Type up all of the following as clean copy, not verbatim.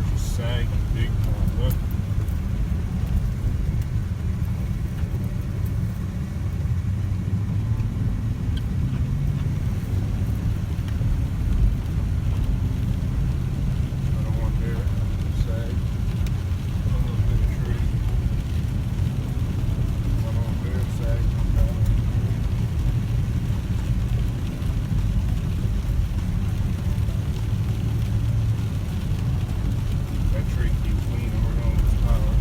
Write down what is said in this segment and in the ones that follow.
cars are sagging big time. Look. I don't want there to sag. A little bit of tree. I don't want there to sag. That tree keeps leaning. We're going to lose power.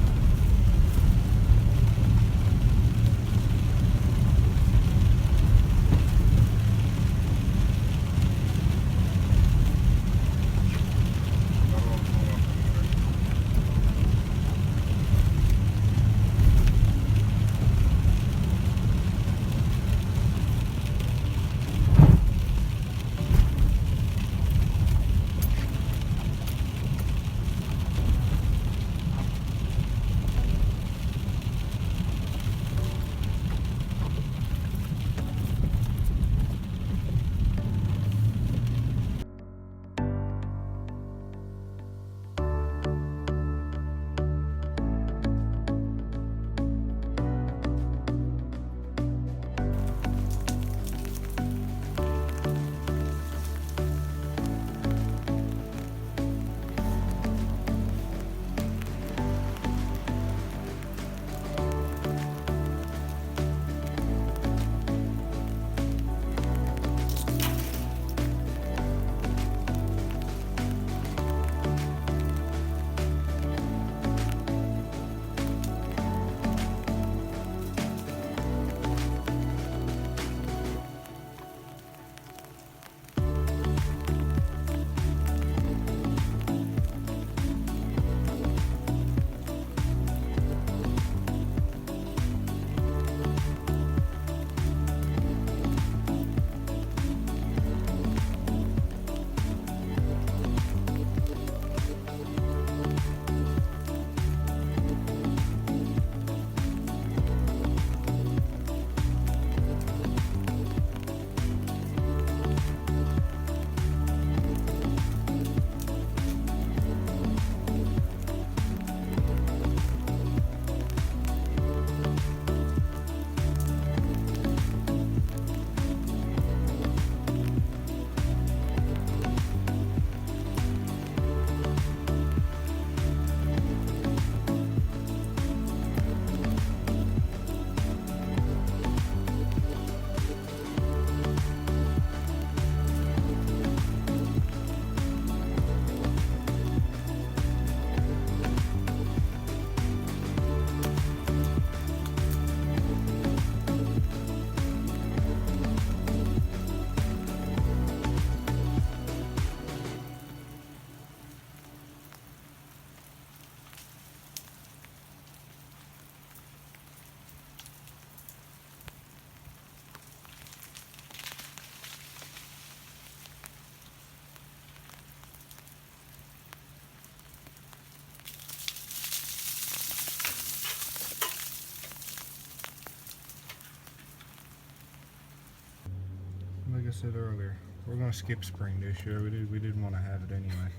Like I said earlier, we're gonna skip spring this year. We didn't want to have it anyway.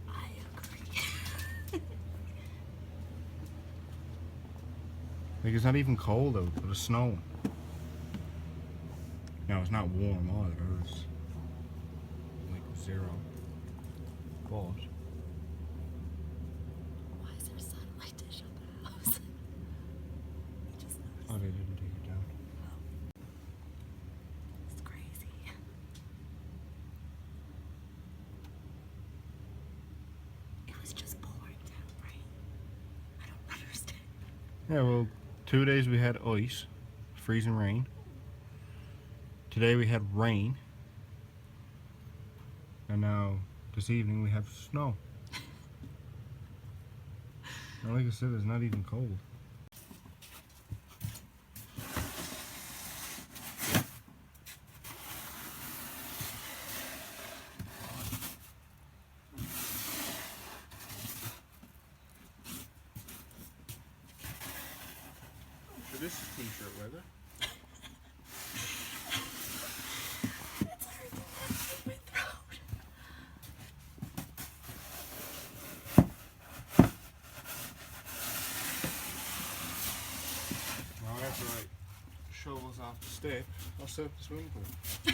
I agree. Like it's not even cold out, but it's snowing. No, it's not warm either. It's like 0. But Why is there sunlight dish on the house? I just noticed. oh, they didn't take it down. Oh. It's crazy. It was just pouring down rain. I don't understand. Yeah, well, 2 days we had ice, freezing rain. Today we had rain. And now, this evening, we have snow. And like I said, it's not even cold. So this is t-shirt weather. It's hard to lift with my throat. step, I'll set up the swimming pool.